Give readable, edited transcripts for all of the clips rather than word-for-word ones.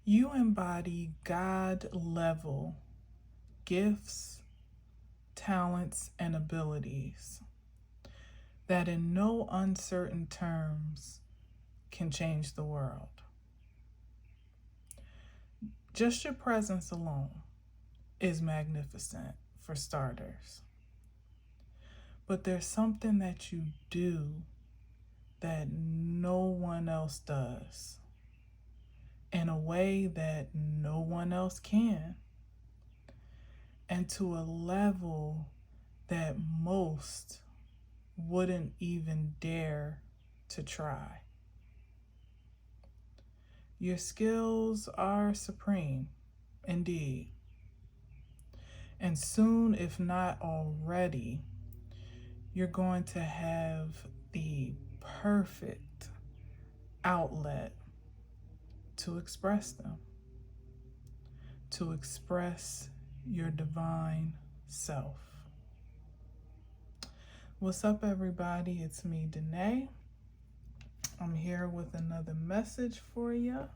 You embody God level gifts, talents, and abilities that in no uncertain terms can change the world. Just your presence alone is magnificent, for starters. But there's something that you do that no one else does in a way that no one else can, and to a level that most wouldn't even dare to try. Your skills are supreme, indeed. And soon, if not already, you're going to have the perfect outlet to express them, to express your divine self. What's up, everybody? It's me, Danae. I'm here with another message for you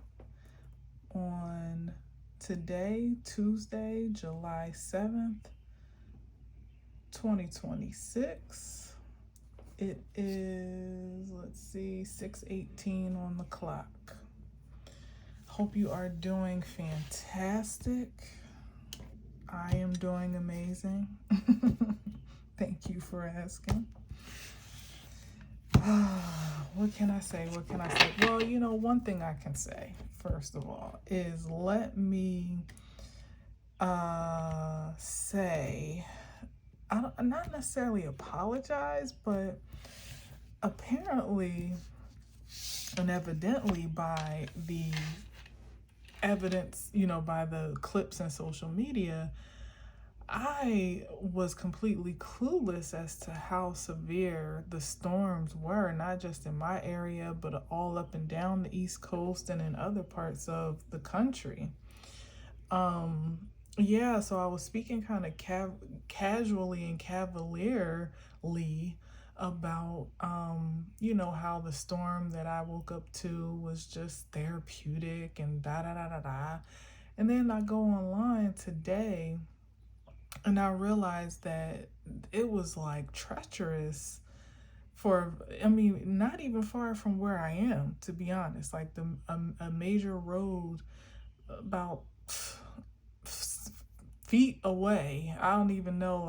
on today, Tuesday, July 7th, 2026. It is, 6:18 on the clock. Hope you are doing fantastic. I am doing amazing. Thank you for asking. What can I say? Well, one thing I can say, first of all, is let me say, not necessarily apologize, but apparently and evidently by the evidence, by the clips in social media, I was completely clueless as to how severe the storms were, not just in my area, but all up and down the East Coast and in other parts of the country. So I was speaking kind of casually and cavalierly about, how the storm that I woke up to was just therapeutic and da da da da da. And then I go online today and I realized that it was like treacherous not even far from where I am, to be honest. Like a major road about feet away. I don't even know,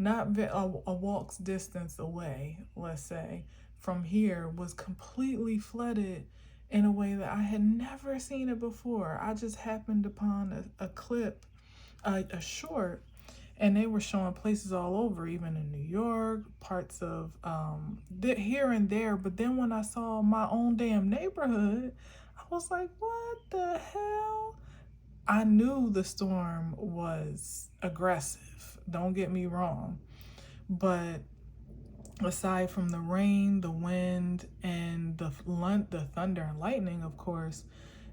not a walk's distance away, let's say, from here was completely flooded in a way that I had never seen it before. I just happened upon a clip, a short, and they were showing places all over, even in New York, parts of here and there. But then when I saw my own damn neighborhood, I was like, what the hell? I knew the storm was aggressive, don't get me wrong. But aside from the rain, the wind, and the thunder and lightning, of course,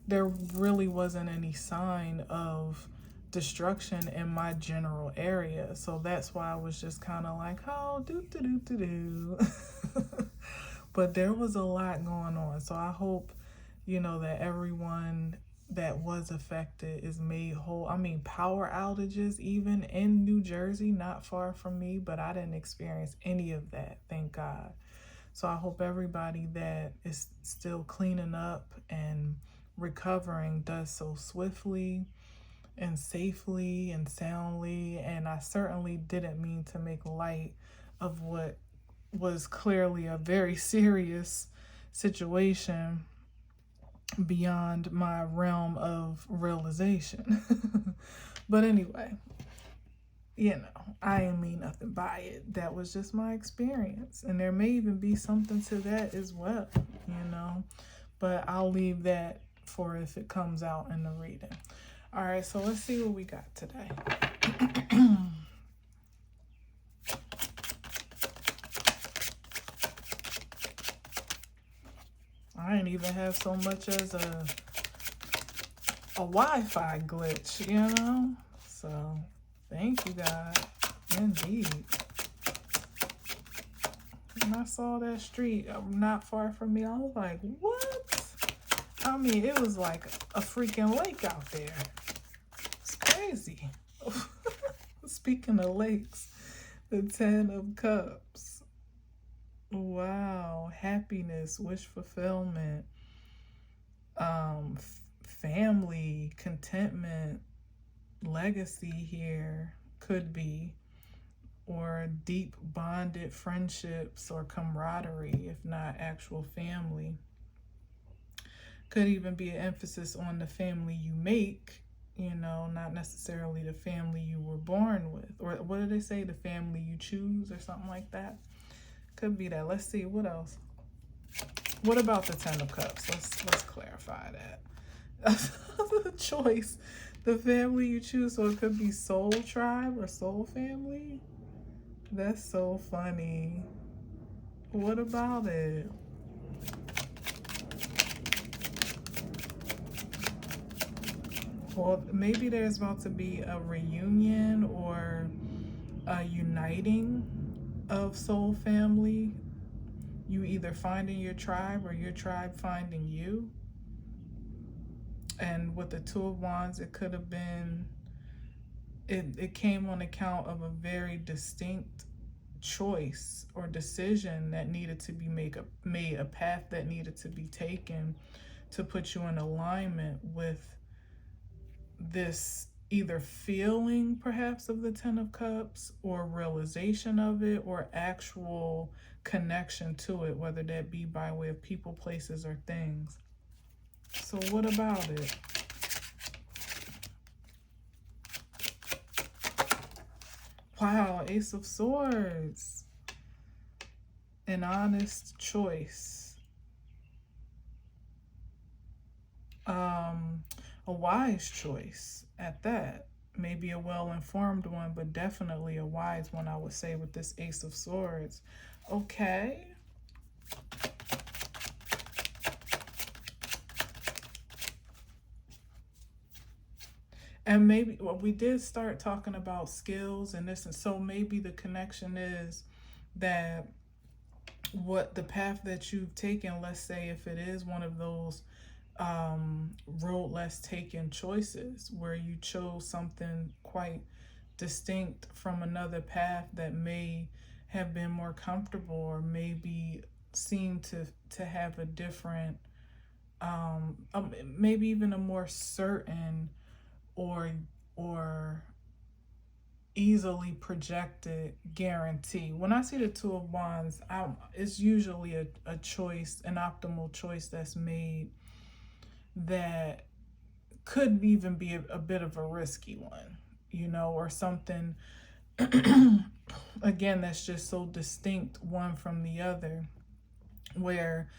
there really wasn't any sign of destruction in my general area. So that's why I was just kind of like, oh, do. But there was a lot going on. So I hope, that everyone that was affected is made whole. Power outages, even in New Jersey, not far from me, but I didn't experience any of that, thank God. So I hope everybody that is still cleaning up and recovering does so swiftly and safely and soundly. And I certainly didn't mean to make light of what was clearly a very serious situation beyond my realm of realization. But anyway, I didn't mean nothing by it. That was just my experience. And there may even be something to that as well, But I'll leave that for if it comes out in the reading. All right, so let's see what we got today. I didn't even have so much as a Wi-Fi glitch, So, thank you, God. Indeed. When I saw that street not far from me, I was like, what? I mean, it was like a freaking lake out there. It's crazy. Speaking of lakes, the Ten of Cups. Wow. Happiness, wish fulfillment, family, contentment, legacy here could be, or deep bonded friendships or camaraderie, if not actual family. Could even be an emphasis on the family you make, not necessarily the family you were born with. Or what do they say? The family you choose or something like that. Could be that. Let's see, what else? What about the Ten of Cups? Let's clarify that. The choice, the family you choose. So it could be soul tribe or soul family. That's so funny. What about it? Well, maybe there's about to be a reunion or a uniting of soul family. You either finding your tribe or your tribe finding you. And with the Two of Wands, it could have been, it came on account of a very distinct choice or decision that needed to be made, a path that needed to be taken to put you in alignment with this either feeling perhaps of the Ten of Cups or realization of it or actual connection to it, whether that be by way of people, places, or things. So what about it? Wow, Ace of Swords. An honest choice. A wise choice at that. Maybe a well-informed one, but definitely a wise one, I would say, with this Ace of Swords. Okay. And maybe, well, we did start talking about skills and this, and so maybe the connection is that what the path that you've taken, let's say if it is one of those road less taken choices where you chose something quite distinct from another path that may have been more comfortable or maybe seem to have a different maybe even a more certain or easily projected guarantee. When I see the Two of Wands, it's usually a choice, an optimal choice that's made that could even be a bit of a risky one, or something, again, that's just so distinct one from the other, where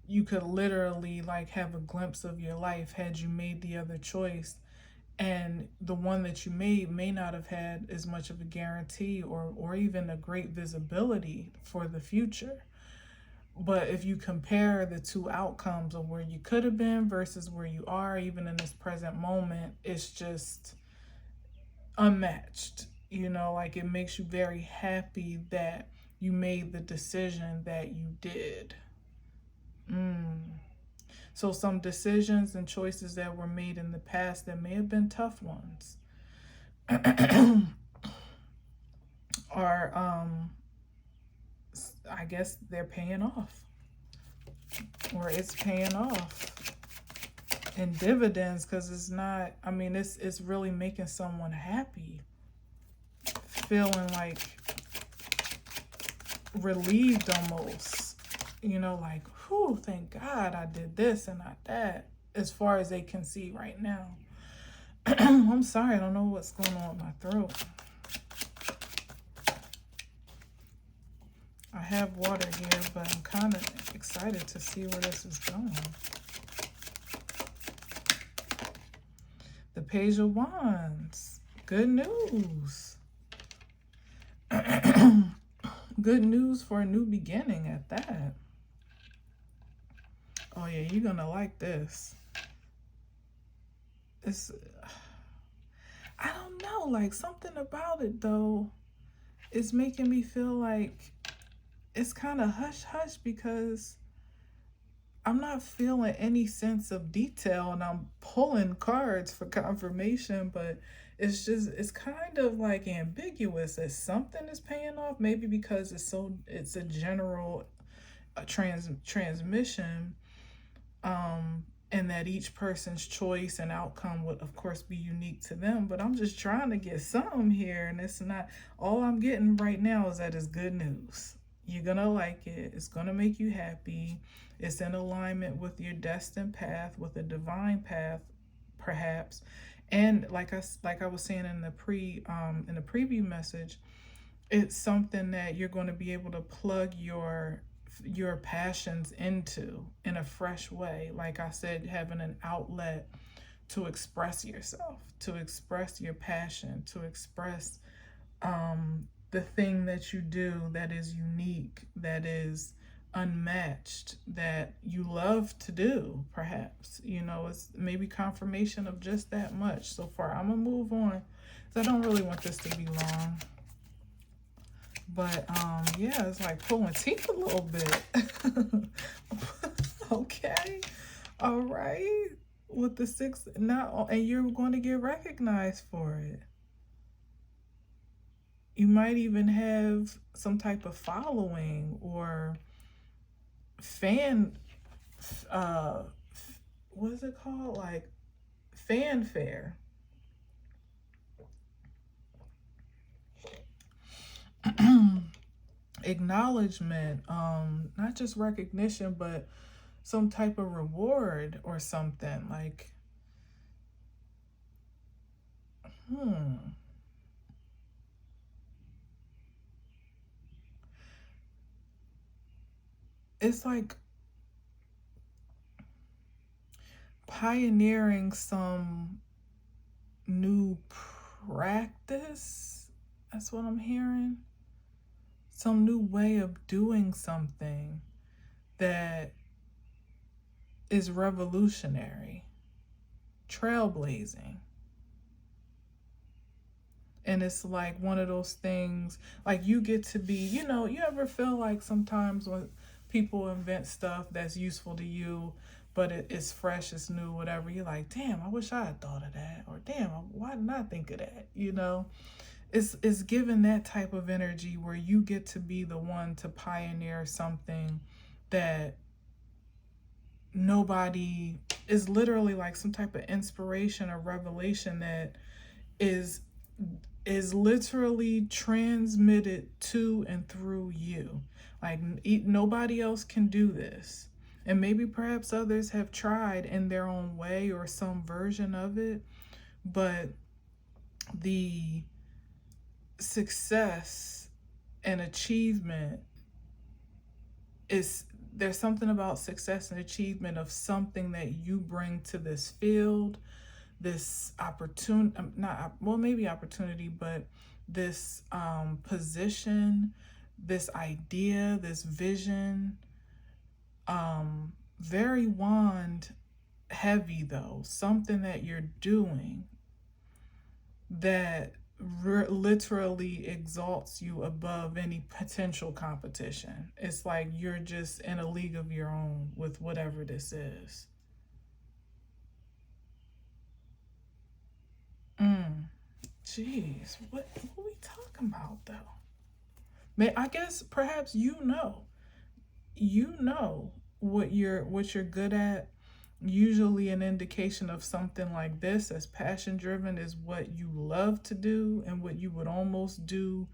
you could literally like have a glimpse of your life had you made the other choice, and the one that you made may not have had as much of a guarantee or even a great visibility for the future. But if you compare the two outcomes of where you could have been versus where you are, even in this present moment, it's just unmatched. Like it makes you very happy that you made the decision that you did. So some decisions and choices that were made in the past that may have been tough ones are, I guess they're paying off, or it's paying off in dividends, because it's not, I mean, it's really making someone happy, feeling like relieved almost, like, whew, thank God I did this and not that, as far as they can see right now. I'm sorry, I don't know what's going on with my throat. I have water here, but I'm kind of excited to see where this is going. The Page of Wands. Good news. Good news for a new beginning at that. Oh yeah, you're gonna like this. It's, I don't know, like something about it though is making me feel like it's kind of hush hush, because I'm not feeling any sense of detail, and I'm pulling cards for confirmation, but it's kind of like ambiguous that something is paying off, maybe because it's a general transmission, and that each person's choice and outcome would of course be unique to them. But I'm just trying to get something here, and it's not, all I'm getting right now is that it's good news. You're gonna like it, it's gonna make you happy, it's in alignment with your destined path, with a divine path perhaps. And like I was saying in the preview message, it's something that you're going to be able to plug your passions into in a fresh way. Like I said, having an outlet to express yourself, to express your passion, to express the thing that you do that is unique, that is unmatched, that you love to do. Perhaps, it's maybe confirmation of just that much. So far, I'm gonna move on because I don't really want this to be long. But yeah, it's like pulling teeth a little bit. Okay. All right. With the 6 now, and you're going to get recognized for it. You might even have some type of following or fan what is it called? Like fanfare. Acknowledgement, not just recognition, but some type of reward or something. Like, it's like pioneering some new practice. That's what I'm hearing. Some new way of doing something that is revolutionary, trailblazing. And it's like one of those things, like you get to be, you ever feel like sometimes when people invent stuff that's useful to you, but it's fresh, it's new, whatever, you're like, damn, I wish I had thought of that. Or damn, why didn't I think of that? It's given that type of energy where you get to be the one to pioneer something that nobody, is literally like some type of inspiration or revelation that is literally transmitted to and through you. Like nobody else can do this. And maybe perhaps others have tried in their own way or some version of it, but the success and achievement is, there's something about success and achievement of something that you bring to this field, this opportunity, not, well, maybe opportunity, but this position, this idea, this vision, very wand heavy though, something that you're doing that literally exalts you above any potential competition. It's like you're just in a league of your own with whatever this is. Jeez, what are we talking about though? I guess perhaps you know what you're good at. Usually an indication of something like this as passion driven is what you love to do and what you would almost do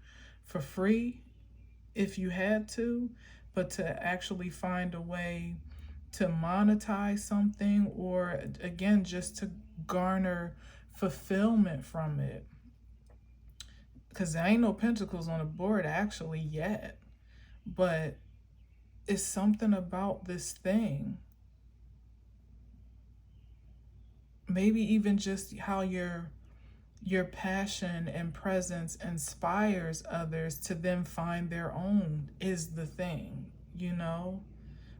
for free if you had to, but to actually find a way to monetize something, or again just to garner fulfillment from it, because there ain't no pentacles on the board actually yet, but it's something about this thing. Maybe even just how your passion and presence inspires others to then find their own is the thing,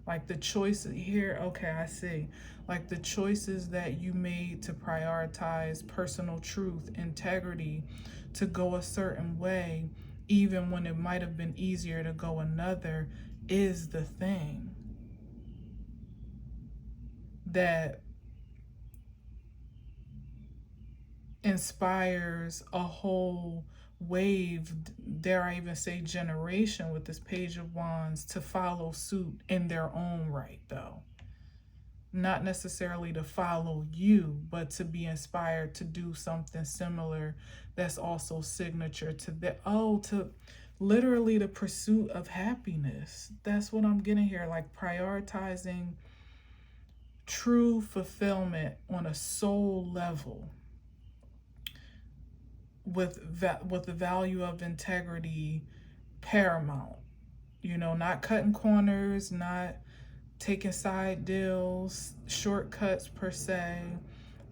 like the choices here. Okay, I see. Like the choices that you made to prioritize personal truth, integrity, to go a certain way, even when it might have been easier to go another, is the thing. that inspires a whole wave, dare I even say generation, with this Page of Wands to follow suit in their own right, though. Not necessarily to follow you, but to be inspired to do something similar that's also signature to the, to literally the pursuit of happiness. That's what I'm getting here, like prioritizing true fulfillment on a soul level, with the value of integrity paramount. You know, not cutting corners, not taking side deals, shortcuts per se,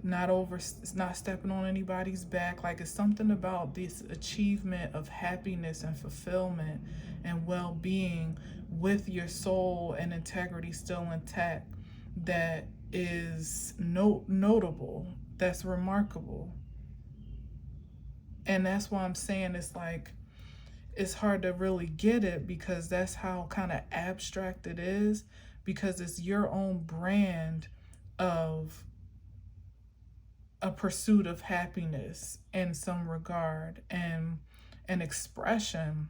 not stepping on anybody's back. Like, it's something about this achievement of happiness and fulfillment and well-being with your soul and integrity still intact that is notable, that's remarkable. And that's why I'm saying it's like, it's hard to really get it, because that's how kind of abstract it is, because it's your own brand of a pursuit of happiness in some regard, and an expression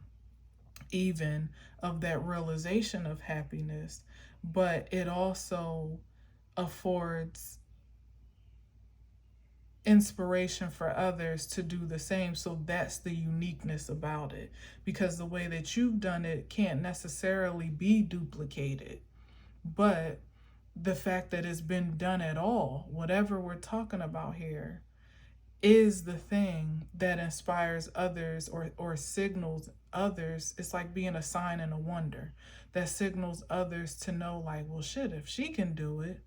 even of that realization of happiness. But it also affords inspiration for others to do the same. So that's the uniqueness about it, because the way that you've done it can't necessarily be duplicated. But the fact that it's been done at all, whatever we're talking about here, is the thing that inspires others, or signals others. It's like being a sign and a wonder that signals others to know, like, well, shit, if she can do it,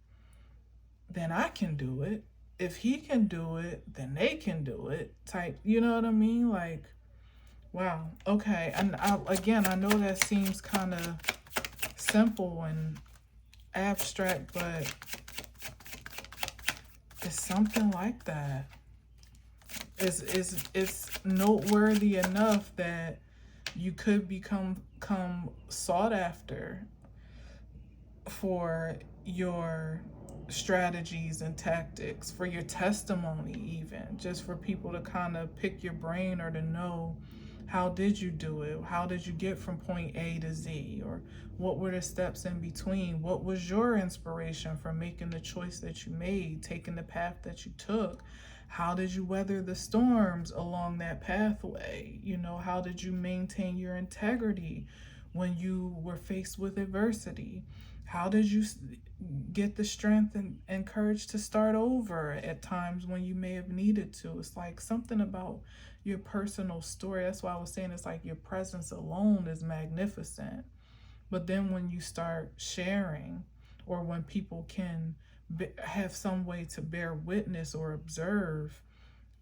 then I can do it. If he can do it, then they can do it, type, you know what I mean? Like, wow. Okay. And I know that seems kind of simple and abstract, but it's something like that. It's noteworthy enough that you could become sought after for your strategies and tactics, for your testimony, even just for people to kind of pick your brain, or to know, how did you do it? How did you get from point A to Z? Or what were the steps in between? What was your inspiration for making the choice that you made, taking the path that you took? How did you weather the storms along that pathway? You know, how did you maintain your integrity when you were faced with adversity? How did you get the strength and courage to start over at times when you may have needed to? It's like something about your personal story. That's why I was saying it's like your presence alone is magnificent. But then when you start sharing, or when people can have some way to bear witness or observe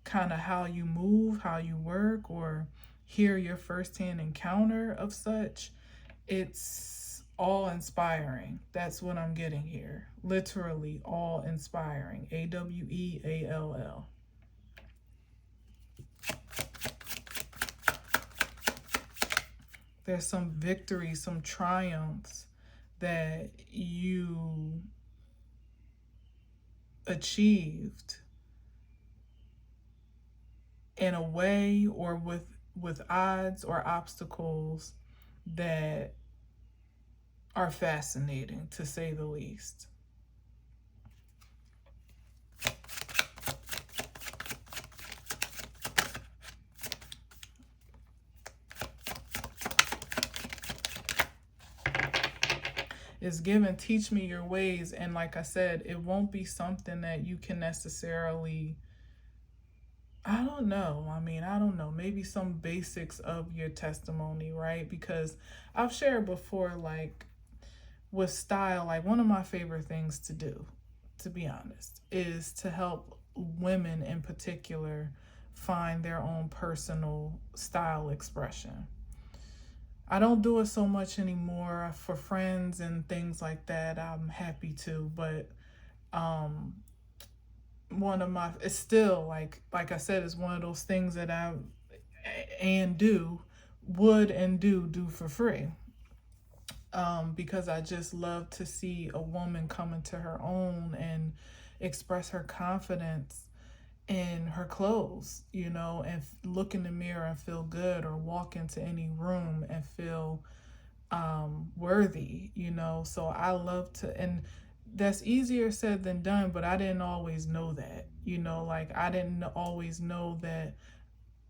kind of how you move, how you work, or hear your firsthand encounter of such, it's all inspiring. That's what I'm getting here. Literally all inspiring. AWEALL. There's some victories, some triumphs that you achieved in a way, or with odds or obstacles that are fascinating, to say the least. Is given, teach me your ways. And like I said, it won't be something that you can necessarily, I don't know. I don't know. Maybe some basics of your testimony, right? Because I've shared before, like with style, like one of my favorite things to do, to be honest, is to help women in particular find their own personal style expression. I don't do it so much anymore. For friends and things like that, I'm happy to, but one of my, it's still like I said, it's one of those things that I would and do for free. because I just love to see a woman come into her own and express her confidence in her clothes, you know, and look in the mirror and feel good, or walk into any room and feel worthy, you know. So I love to, and that's easier said than done, but I didn't always know that, you know, like I didn't always know that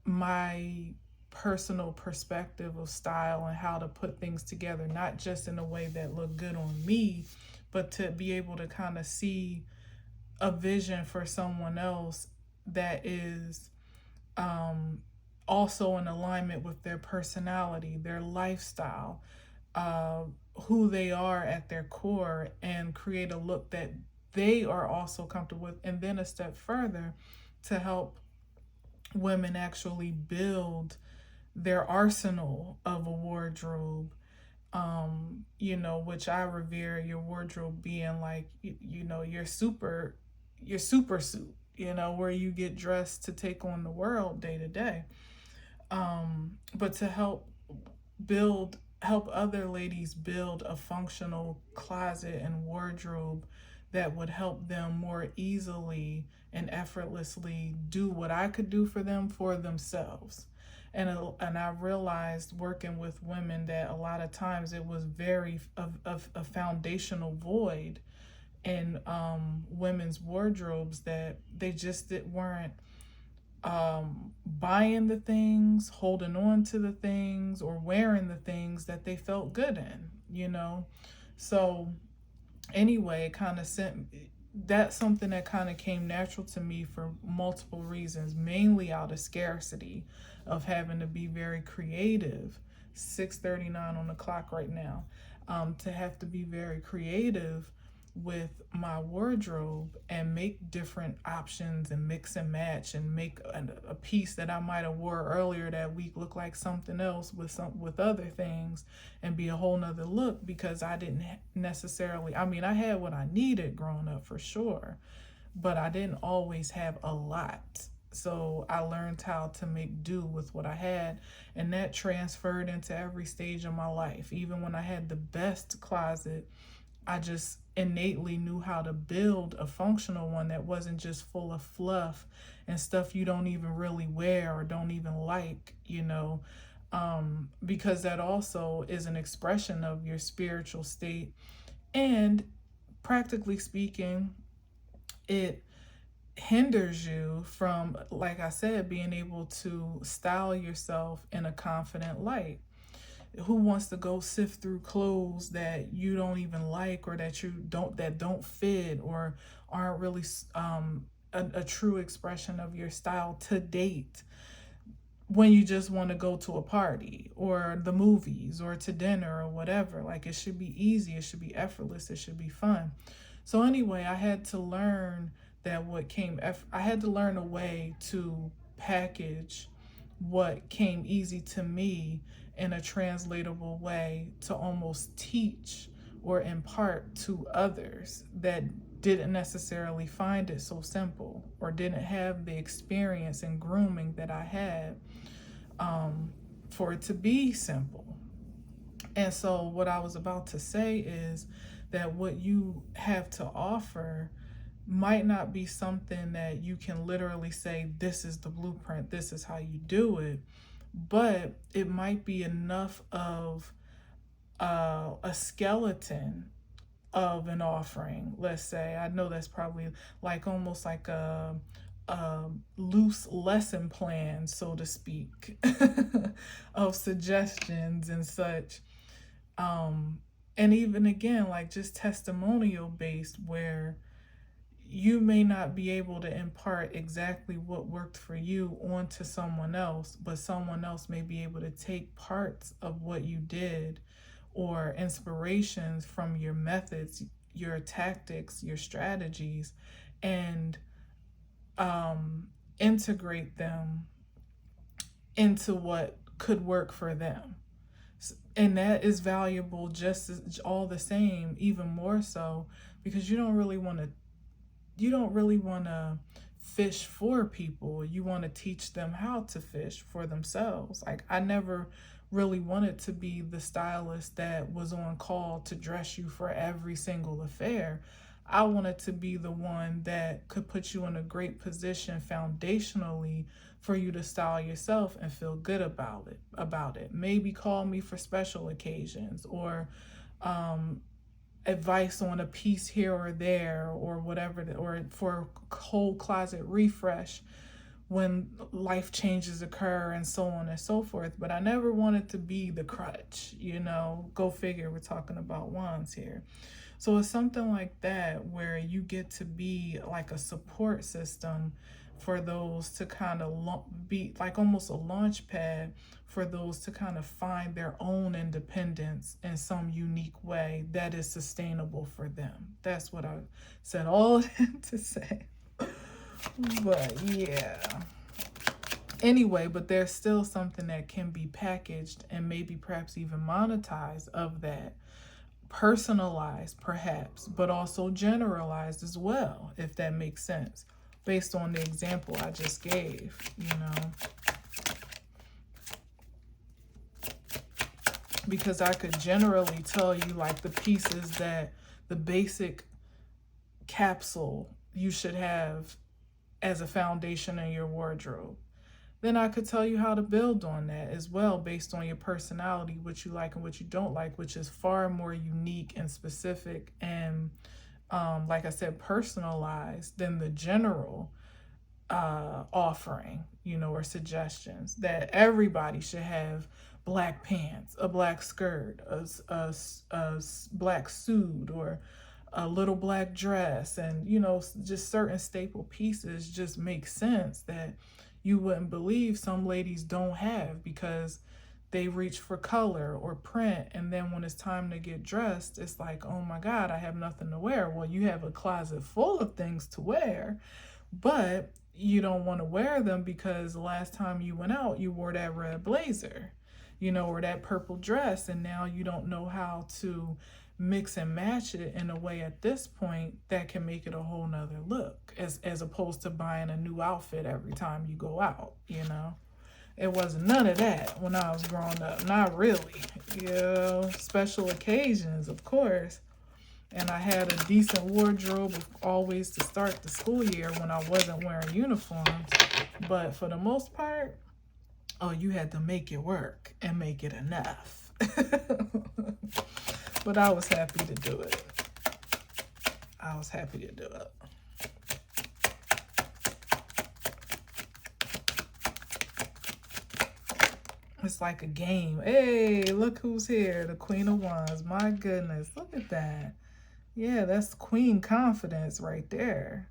my personal perspective of style and how to put things together, not just in a way that looked good on me, but to be able to kind of see a vision for someone else that is um, also in alignment with their personality, their lifestyle, uh, who they are at their core, and create a look that they are also comfortable with. And then a step further, to help women actually build their arsenal of a wardrobe, you know, which I revere your wardrobe being like, you know, your super suit, you know, where you get dressed to take on the world day to day. But to help other ladies build a functional closet and wardrobe that would help them more easily and effortlessly do what I could do for them for themselves. And I realized working with women that a lot of times it was very of a foundational void in women's wardrobes, that they just weren't buying the things, holding on to the things, or wearing the things that they felt good in, you know. So anyway, it kind of sent, that's something that kind of came natural to me for multiple reasons, mainly out of scarcity of having to be very creative. 6:39 on the clock right now. To have to be very creative with my wardrobe and make different options and mix and match and make a piece that I might have wore earlier that week look like something else with other things and be a whole nother look, because I didn't necessarily, I mean, I had what I needed growing up for sure, but I didn't always have a lot. So I learned how to make do with what I had, and that transferred into every stage of my life. Even when I had the best closet, I just innately knew how to build a functional one that wasn't just full of fluff and stuff you don't even really wear or don't even like, you know, because that also is an expression of your spiritual state. And practically speaking, it hinders you from, like I said, being able to style yourself in a confident light. Who wants to go sift through clothes that you don't even like, or that don't fit, or aren't really a true expression of your style to date, when you just want to go to a party or the movies or to dinner or whatever? Like, it should be easy, it should be effortless, it should be fun. So anyway, I had to learn I had to learn a way to package what came easy to me in a translatable way, to almost teach or impart to others that didn't necessarily find it so simple, or didn't have the experience and grooming that I had, for it to be simple. And so what I was about to say is that what you have to offer might not be something that you can literally say, this is the blueprint, this is how you do it, but it might be enough of a skeleton of an offering, let's say. I know that's probably like almost like a loose lesson plan, so to speak, of suggestions and such. And even again, like just testimonial based, where you may not be able to impart exactly what worked for you onto someone else, but someone else may be able to take parts of what you did, or inspirations from your methods, your tactics, your strategies, and integrate them into what could work for them. And that is valuable just as, all the same, even more so, because you don't really want to fish for people. You want to teach them how to fish for themselves. Like, I never really wanted to be the stylist that was on call to dress you for every single affair. I wanted to be the one that could put you in a great position foundationally for you to style yourself and feel good about it. Maybe call me for special occasions, or advice on a piece here or there, or whatever, or for a whole closet refresh when life changes occur, and so on and so forth. But I never wanted to be the crutch, Go figure, we're talking about wands here. So it's something like that where you get to be like a support system for those to kind of be like almost a launch pad for those to kind of find their own independence in some unique way that is sustainable for them. That's what I said all that to say. But yeah. Anyway, but there's still something that can be packaged and maybe perhaps even monetized of that. Personalized perhaps, but also generalized as well, if that makes sense, based on the example I just gave, Because I could generally tell you like the pieces that the basic capsule you should have as a foundation in your wardrobe. Then I could tell you how to build on that as well, based on your personality, what you like and what you don't like, which is far more unique and specific and, like I said, personalized than the general offering, or suggestions that everybody should have black pants, a black skirt, a black suit, or a little black dress, and just certain staple pieces just make sense that you wouldn't believe some ladies don't have, because they reach for color or print, and then when it's time to get dressed, it's like, oh my God, I have nothing to wear. Well, you have a closet full of things to wear, but you don't want to wear them because the last time you went out, you wore that red blazer, or that purple dress, and now you don't know how to mix and match it in a way at this point that can make it a whole nother look, as opposed to buying a new outfit every time you go out. It wasn't none of that when I was growing up, not really. Special occasions, of course, and I had a decent wardrobe always to start the school year when I wasn't wearing uniforms, but for the most part, you had to make it work and make it enough. But I was happy to do it. It's like a game. Hey, look who's here. The Queen of Wands. My goodness. Look at that. Yeah, that's queen confidence right there.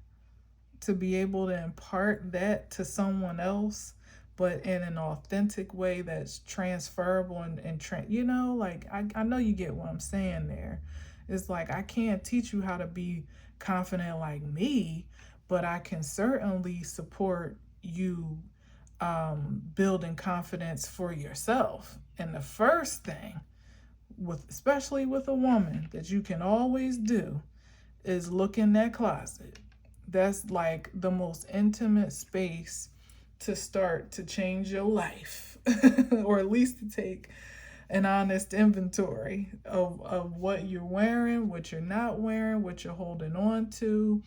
To be able to impart that to someone else, but in an authentic way that's transferable and like, I know you get what I'm saying there. It's like, I can't teach you how to be confident like me, but I can certainly support you building confidence for yourself. And the first thing, especially with a woman, that you can always do is look in that closet. That's like the most intimate space to start to change your life, or at least to take an honest inventory of what you're wearing, what you're not wearing, what you're holding on to,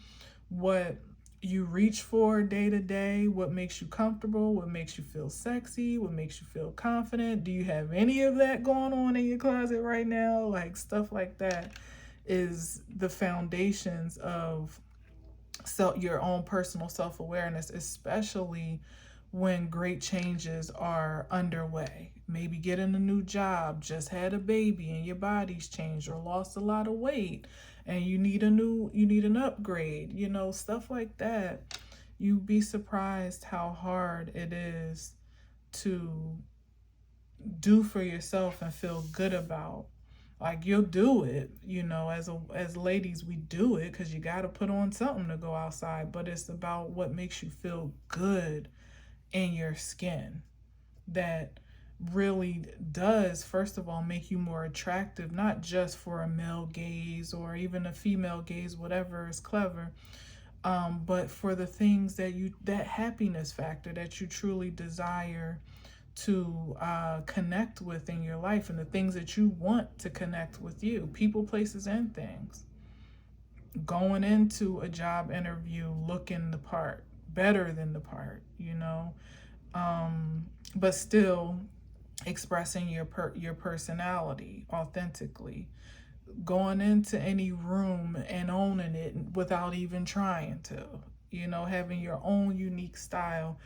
what you reach for day to day, what makes you comfortable, what makes you feel sexy, what makes you feel confident. Do you have any of that going on in your closet right now? Like, stuff like that is the foundations of your own personal self-awareness, especially when great changes are underway. Maybe getting a new job, just had a baby and your body's changed, or lost a lot of weight and you need an upgrade, stuff like that. You'd be surprised how hard it is to do for yourself and feel good about. Like, you'll do it, as ladies, we do it because you got to put on something to go outside, but it's about what makes you feel good in your skin that really does, first of all, make you more attractive, not just for a male gaze or even a female gaze, whatever is clever, but for the things that happiness factor that you truly desire to connect with in your life, and the things that you want to connect with you, people, places, and things. Going into a job interview looking the part, better than the part, but still expressing your personality authentically. Going into any room and owning it without even trying to, having your own unique style.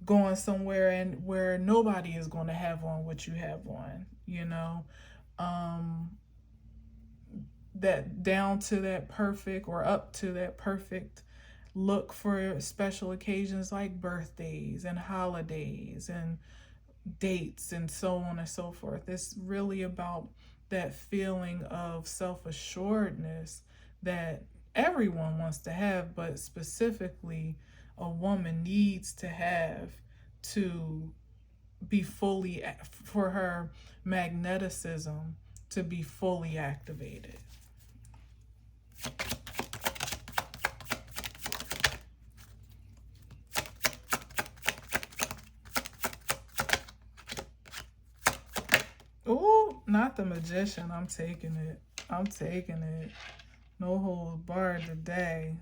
Going somewhere and where nobody is going to have on what you have on, um, that down to that perfect or up to that perfect look for special occasions like birthdays and holidays and dates and so on and so forth. It's really about that feeling of self-assuredness that everyone wants to have, but specifically a woman needs to have to be fully, for her magneticism to be fully activated. Oh, not the Magician. I'm taking it. I'm taking it. No holds barred today.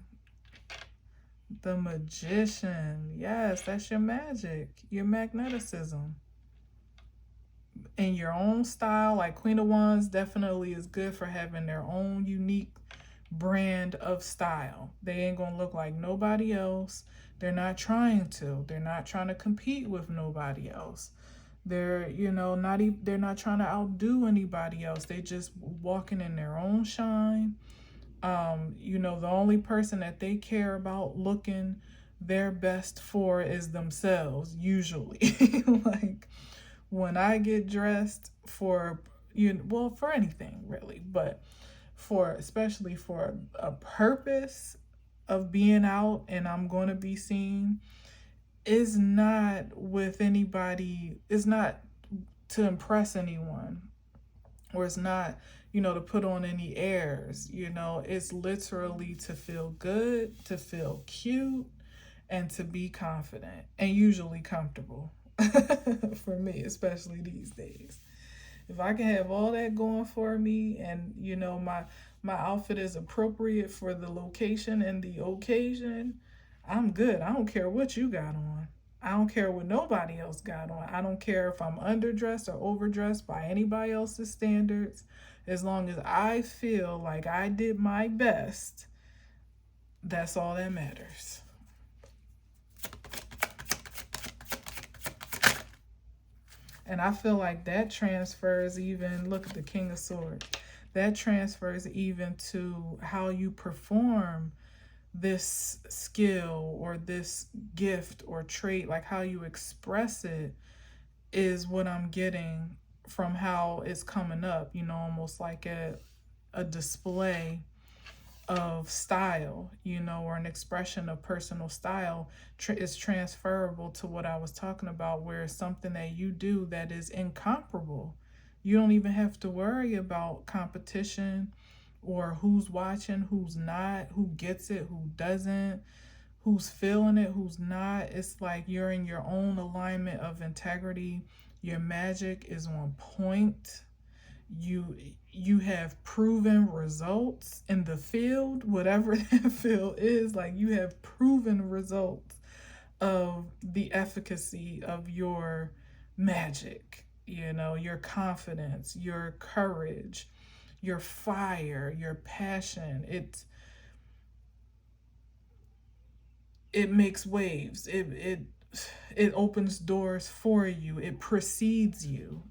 The Magician. Yes, that's your magic, your magneticism. In your own style, like Queen of Wands definitely is good for having their own unique brand of style. They ain't gonna look like nobody else. They're not trying to. They're not trying to compete with nobody else. They're, they're not trying to outdo anybody else. They just walking in their own shine. The only person that they care about looking their best for is themselves, usually. Like when I get dressed for, for anything really, but especially for a purpose of being out and I'm going to be seen, is not with anybody, is not to impress anyone, or it's not, to put on any airs, it's literally to feel good, to feel cute, and to be confident and usually comfortable. For me, especially these days. If I can have all that going for me and, my outfit is appropriate for the location and the occasion, I'm good. I don't care what you got on. I don't care what nobody else got on. I don't care if I'm underdressed or overdressed by anybody else's standards. As long as I feel like I did my best, that's all that matters. And I feel like that transfers even, look at the King of Swords, that transfers even to how you perform this skill or this gift or trait, like how you express it is what I'm getting from how it's coming up, almost like a display of style, or an expression of personal style is transferable to what I was talking about, where it's something that you do that is incomparable. You don't even have to worry about competition or who's watching, who's not, who gets it, who doesn't, who's feeling it, who's not. It's like you're in your own alignment of integrity. Your magic is on point. You have proven results in the field, whatever that field is. Like, you have proven results of the efficacy of your magic, your confidence, your courage, your fire, your passion. It makes waves. It opens doors for you. It precedes you,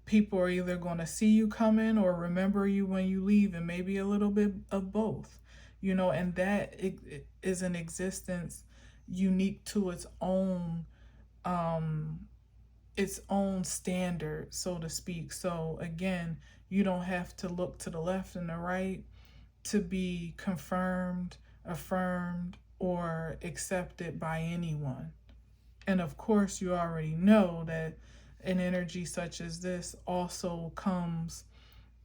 People are either going to see you coming or remember you when you leave, and maybe a little bit of both, and that it is an existence unique to its own standard, so to speak. So again, you don't have to look to the left and the right to be confirmed, affirmed, or accepted by anyone. And of course, you already know that an energy such as this also comes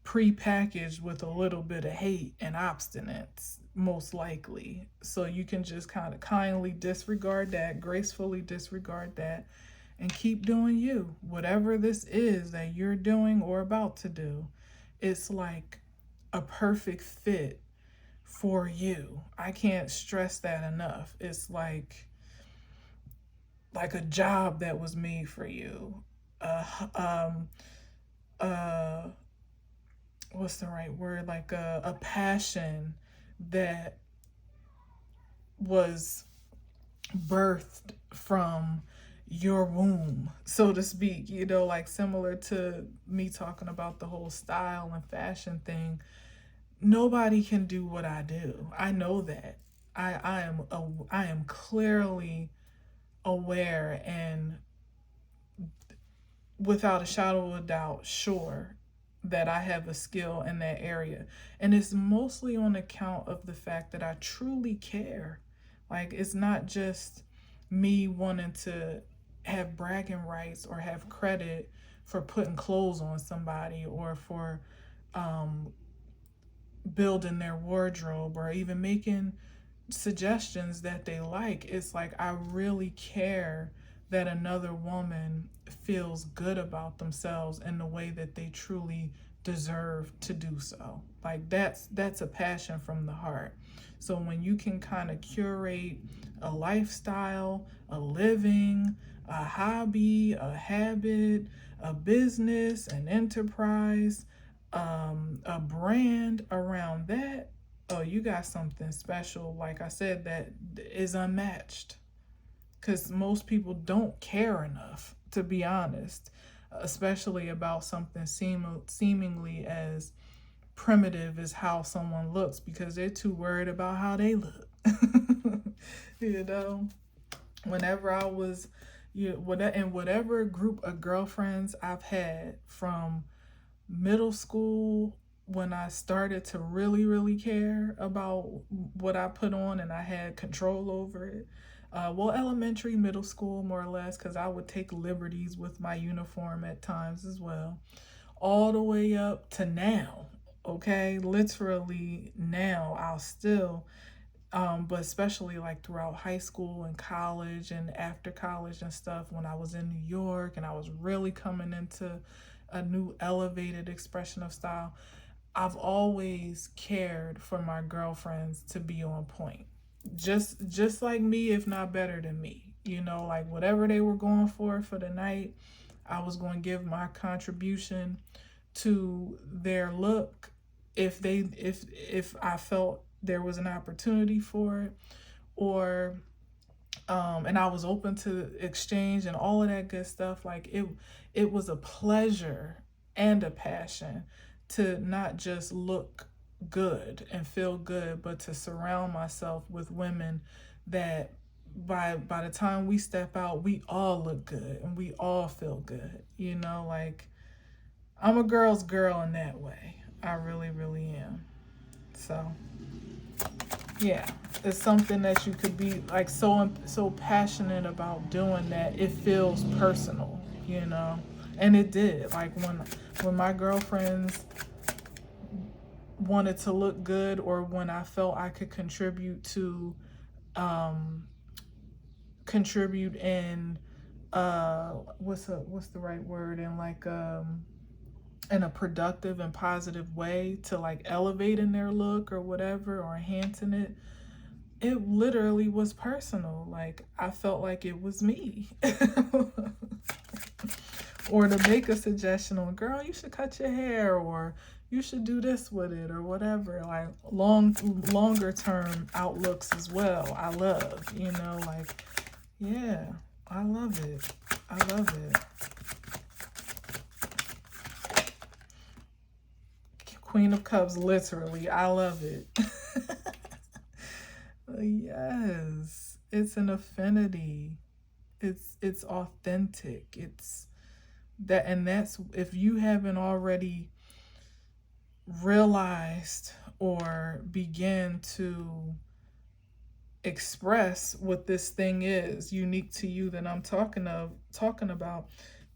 pre-packaged with a little bit of hate and obstinance, most likely. So you can just kind of kindly disregard that, gracefully disregard that, and keep doing you. Whatever this is that you're doing or about to do, it's like a perfect fit for you. I can't stress that enough. It's like a job that was made for you. Uh, um, uh, what's the right word? Like a passion that was birthed from your womb, so to speak, like similar to me talking about the whole style and fashion thing. Nobody can do what I do. I know that. I am clearly aware and without a shadow of a doubt sure that I have a skill in that area. And it's mostly on account of the fact that I truly care. Like, it's not just me wanting to have bragging rights or have credit for putting clothes on somebody or for um, building their wardrobe or even making suggestions that they like. It's like I really care that another woman feels good about themselves in the way that they truly deserve to do so. Like that's a passion from the heart. So when you can kind of curate a lifestyle, a living, a hobby, a habit, a business, an enterprise, a brand around that, oh, you got something special, like I said, that is unmatched. Because most people don't care enough, to be honest, especially about something seemingly as primitive as how someone looks, because they're too worried about how they look. you know, whenever I was, in whatever group of girlfriends I've had from middle school, when I started to really, really care about what I put on and I had control over it. Well, elementary, middle school, more or less, because I would take liberties with my uniform at times as well, all the way up to now. Okay, literally now, I'll still, but especially like throughout high school and college and after college and stuff, when I was in New York and I was really coming into a new elevated expression of style, I've always cared for my girlfriends to be on point. Just like me, if not better than me. Like whatever they were going for the night, I was going to give my contribution to their look if I felt there was an opportunity for it, or and I was open to exchange and all of that good stuff. Like it was a pleasure and a passion to not just look good and feel good, but to surround myself with women that by the time we step out, we all look good and we all feel good. Like I'm a girl's girl in that way. I really, really am. So yeah, it's something that you could be like so passionate about doing that it feels personal, and it did. Like when my girlfriends wanted to look good, or when I felt I could um contribute in what's the right word, in like in a productive and positive way to like elevating their look or whatever, or enhancing it, it literally was personal. Like I felt like it was me. Or to make a suggestion on, girl, you should cut your hair, or you should do this with it, or whatever. Like longer term outlooks as well. I love, like, yeah, I love it. I love it. Queen of Cups, literally. I love it. Yes, it's an affinity. It's authentic. It's that, and that's, if you haven't already realized or begin to express what this thing is unique to you that I'm talking about,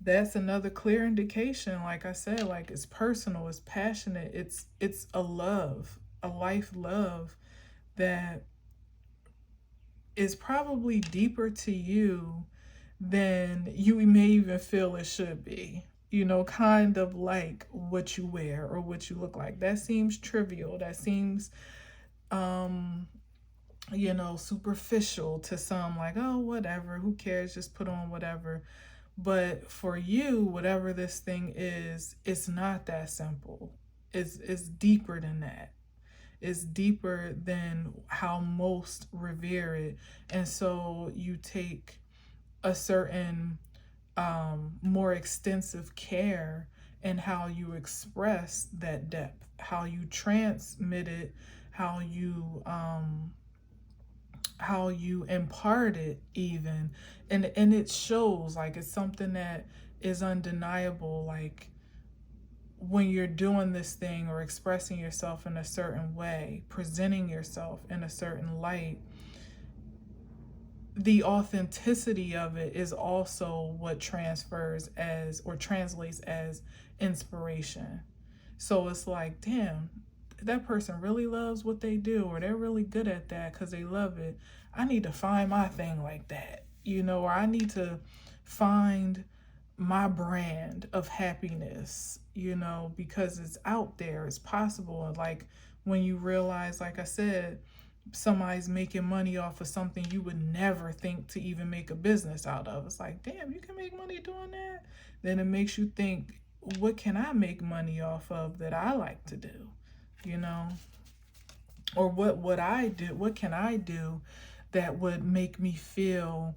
that's another clear indication. Like I said, like it's personal, it's passionate, it's a love, a life love that is probably deeper to you than you may even feel it should be. You know, kind of like what you wear or what you look like. That seems trivial. That seems, um, superficial to some, like, oh, whatever, who cares, just put on whatever. But for you, whatever this thing is, it's not that simple. It's deeper than that. It's deeper than how most revere it. And so you take a certain more extensive care in how you express that depth, how you transmit it, how you impart it even, and it shows. Like, it's something that is undeniable. Like, when you're doing this thing or expressing yourself in a certain way, presenting yourself in a certain light, the authenticity of it is also what transfers as, or translates as, inspiration. So it's like, damn, that person really loves what they do, or they're really good at that because they love it. I need to find my thing like that, or I need to find my brand of happiness, because it's out there, it's possible. And like, when you realize, like I said, somebody's making money off of something you would never think to even make a business out of. It's like, damn, you can make money doing that? Then it makes you think, what can I make money off of that I like to do? Or what can I do that would make me feel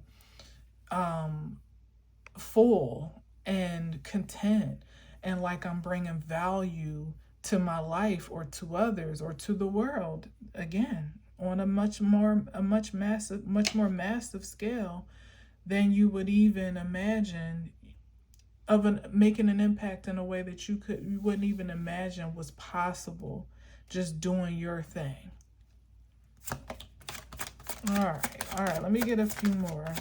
full and content, and like I'm bringing value to my life or to others or to the world, again, on a much more massive scale than you would even imagine, making an impact in a way that you wouldn't even imagine was possible, just doing your thing. All right, let me get a few more.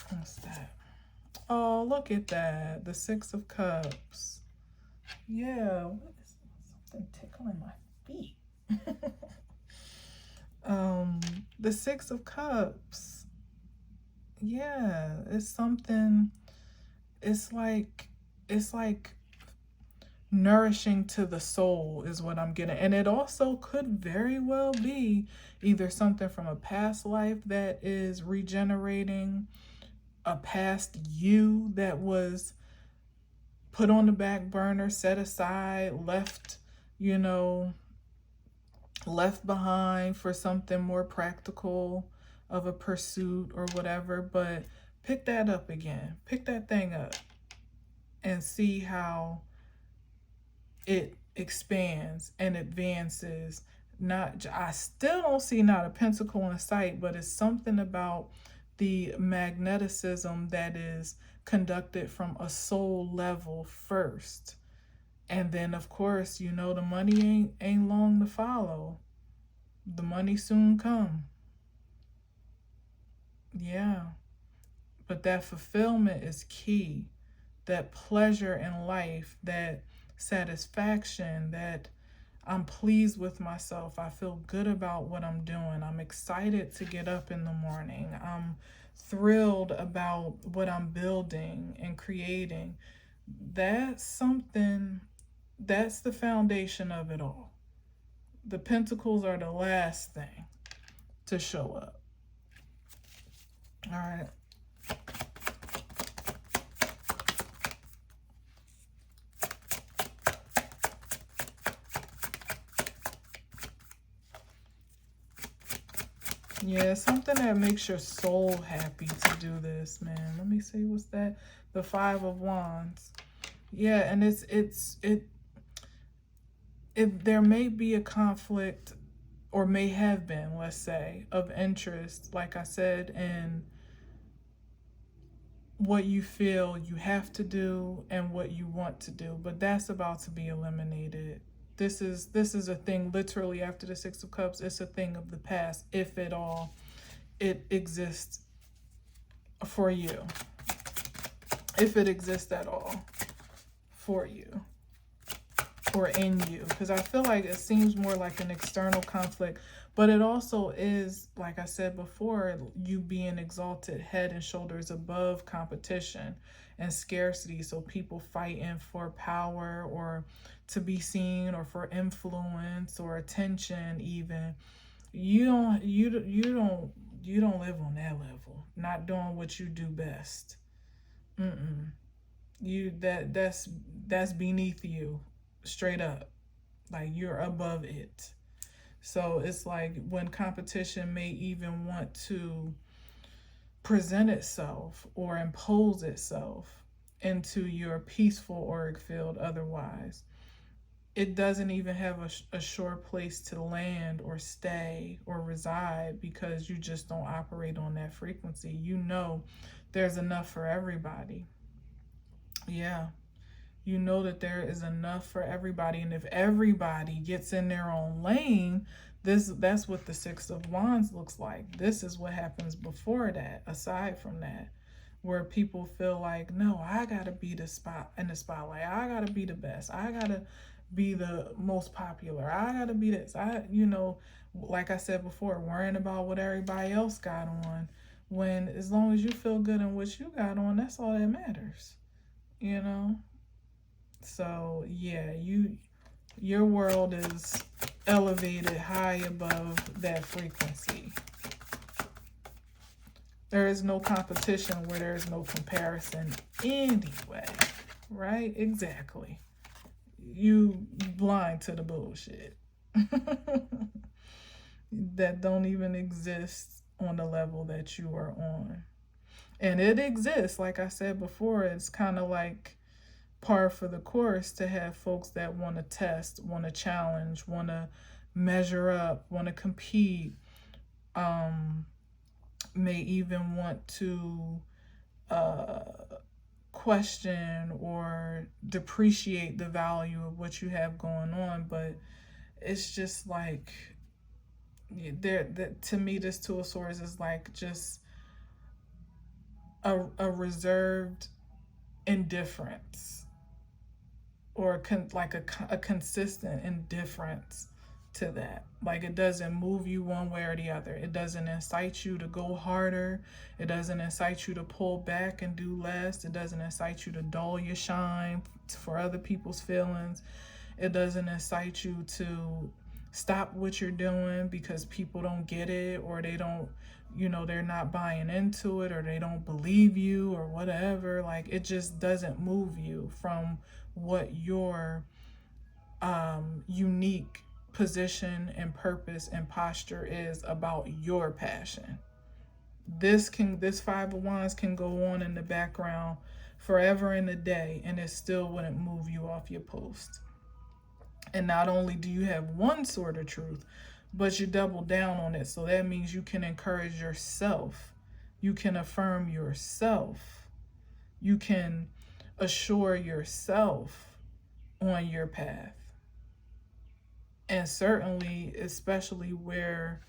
What's that? Oh, look at that. The Six of Cups. Yeah, what is something tickling my feet? The Six of Cups. Yeah, it's something, it's like nourishing to the soul is what I'm getting. And it also could very well be either something from a past life that is regenerating, a past you that was put on the back burner, set aside, left behind for something more practical of a pursuit or whatever. But pick that up again. Pick that thing up and see how it expands and advances. I still don't see not a pentacle in sight, but it's something about the magneticism that is conducted from a soul level first. And then, of course, the money ain't long to follow. The money soon come. Yeah. But that fulfillment is key. That pleasure in life, that satisfaction, that I'm pleased with myself. I feel good about what I'm doing. I'm excited to get up in the morning. I'm thrilled about what I'm building and creating. That's the foundation of it all. The pentacles are the last thing to show up. All right. Yeah, something that makes your soul happy to do this, man. Let me see, what's that? The Five of Wands. Yeah, and there may be a conflict, or may have been, let's say, of interest, like I said, in what you feel you have to do and what you want to do, but that's about to be eliminated. This is a thing, literally, after the Six of Cups. It's a thing of the past, if at all it exists for you. if it exists at all for you or in you, because I feel like it seems more like an external conflict, but it also is, like I said before, you being exalted head and shoulders above competition and scarcity. So people fighting for power or to be seen or for influence or attention. Even you don't live on that level, not doing what you do best. Mm-mm. That's beneath you, straight up. Like, you're above it. So it's like when competition may even want to present itself or impose itself into your peaceful auric field, otherwise, it doesn't even have a sure place to land or stay or reside, because you just don't operate on that frequency. You know there's enough for everybody. Yeah. You know that there is enough for everybody, and if everybody gets in their own lane, that's what the Six of Wands looks like. This is what happens before that, aside from that, where people feel like, no, I gotta be the spot in the spotlight, I gotta be the best, I gotta be the most popular, I gotta be this, like I said before, worrying about what everybody else got on, when as long as you feel good in what you got on, that's all that matters, you know. So yeah, your world is elevated high above that frequency. There is no competition where there is no comparison anyway, right? Exactly. You blind to the bullshit that don't even exist on the level that you are on. And it exists, like I said before, it's kind of like par for the course to have folks that want to test, want to challenge, want to measure up, want to compete, may even want to question or depreciate the value of what you have going on. But it's just like, to me, this Two of Swords is like just a reserved indifference, or like a consistent indifference to that. Like, it doesn't move you one way or the other. It doesn't incite you to go harder. It doesn't incite you to pull back and do less. It doesn't incite you to dull your shine for other people's feelings. It doesn't incite you to stop what you're doing because people don't get it, or they don't, they're not buying into it, or they don't believe you, or whatever. Like, it just doesn't move you from what your unique position and purpose and posture is about your passion. This Five of Wands can go on in the background forever and a day, and it still wouldn't move you off your post. And not only do you have one sort of truth, but you double down on it. So that means you can encourage yourself. You can affirm yourself. You can assure yourself on your path. And certainly, especially where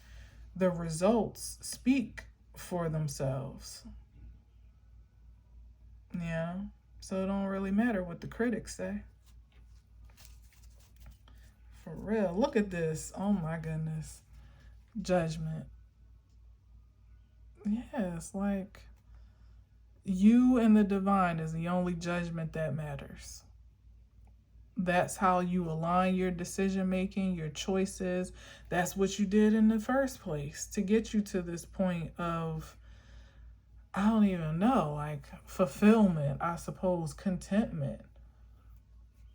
the results speak for themselves. Yeah. So it don't really matter what the critics say. For real. Look at this. Oh my goodness. Judgment. Yes, like, you and the divine is the only judgment that matters. That's how you align your decision making, your choices. That's what you did in the first place to get you to this point of, I don't even know, like, fulfillment, I suppose, contentment.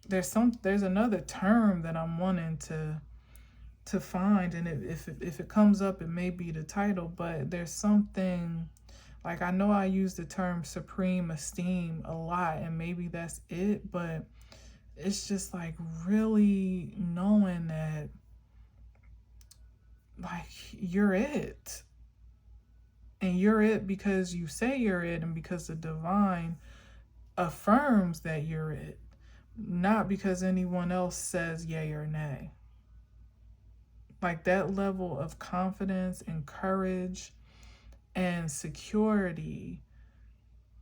There's another term that I'm wanting to find, and if it comes up, it may be the title, but there's something, like, I know I use the term supreme esteem a lot, and maybe that's it, but it's just like really knowing that, like, you're it. And you're it because you say you're it, and because the divine affirms that you're it, not because anyone else says yay or nay. Like, that level of confidence and courage and security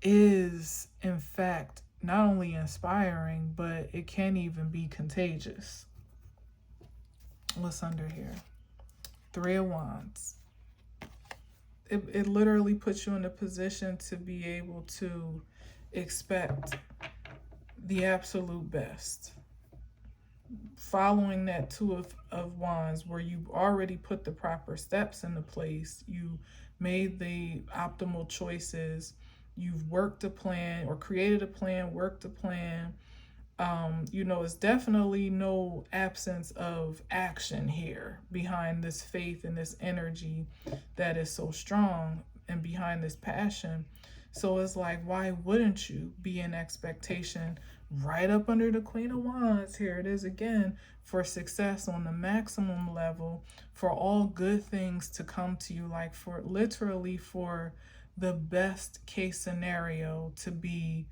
is, in fact, not only inspiring, but it can even be contagious. What's under here? Three of Wands. It literally puts you in a position to be able to expect the absolute best. Following that Two of Wands, where you already put the proper steps into place, you made the optimal choices, you've worked a plan or created a plan, worked a plan. It's definitely no absence of action here behind this faith and this energy that is so strong and behind this passion. So it's like, why wouldn't you be in expectation right up under the Queen of Wands? Here it is again, for success on the maximum level, for all good things to come to you, like for literally for the best case scenario to be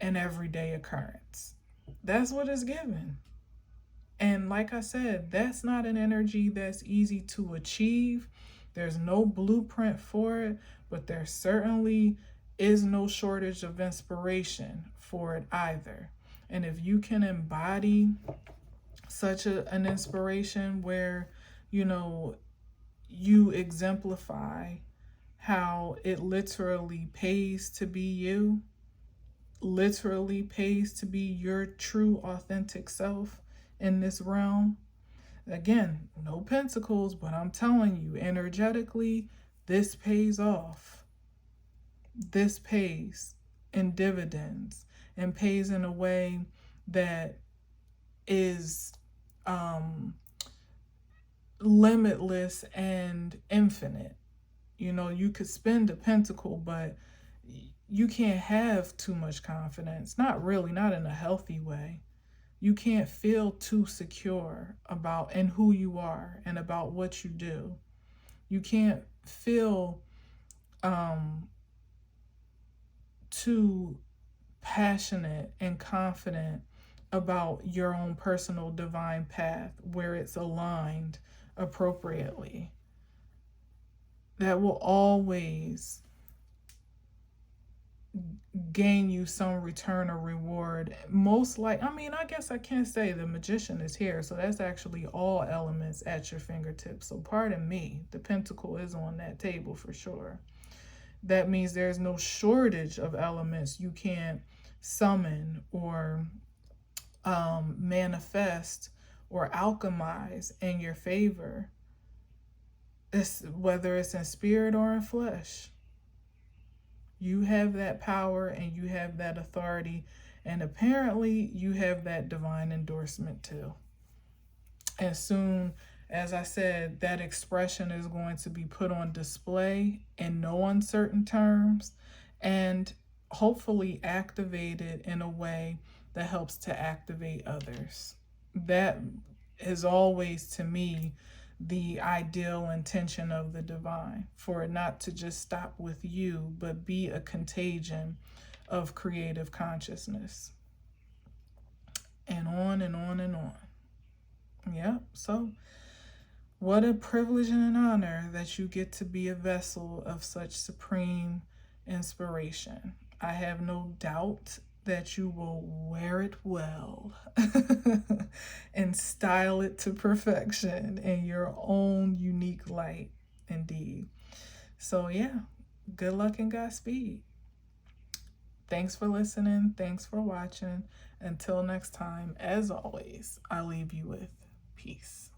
an everyday occurrence. That's what it's given. And like I said, that's not an energy that's easy to achieve. There's no blueprint for it, but there certainly is no shortage of inspiration for it either. And if you can embody such an inspiration where, you exemplify how it literally pays to be you, literally pays to be your true authentic self in this realm. Again, no pentacles, but I'm telling you, energetically, this pays off. This pays in dividends and pays in a way that is limitless and infinite. You could spend a pentacle, but you can't have too much confidence. Not really, not in a healthy way. You can't feel too secure about and who you are and about what you do. You can't feel too passionate and confident about your own personal divine path where it's aligned appropriately. That will always gain you some return or reward. I guess I can't say the Magician is here, so that's actually all elements at your fingertips. So pardon me, the Pentacle is on that table for sure. That means there's no shortage of elements you can't summon or manifest or alchemize in your favor. Whether it's in spirit or in flesh. You have that power and you have that authority, and apparently you have that divine endorsement too. And soon, as I said, that expression is going to be put on display in no uncertain terms and hopefully activated in a way that helps to activate others. That is always, to me, the ideal intention of the divine, for it not to just stop with you, but be a contagion of creative consciousness. And on and on and on. Yep, so what a privilege and an honor that you get to be a vessel of such supreme inspiration. I have no doubt that you will wear it well and style it to perfection in your own unique light, indeed. So yeah, good luck and Godspeed. Thanks for listening. Thanks for watching. Until next time, as always, I leave you with peace.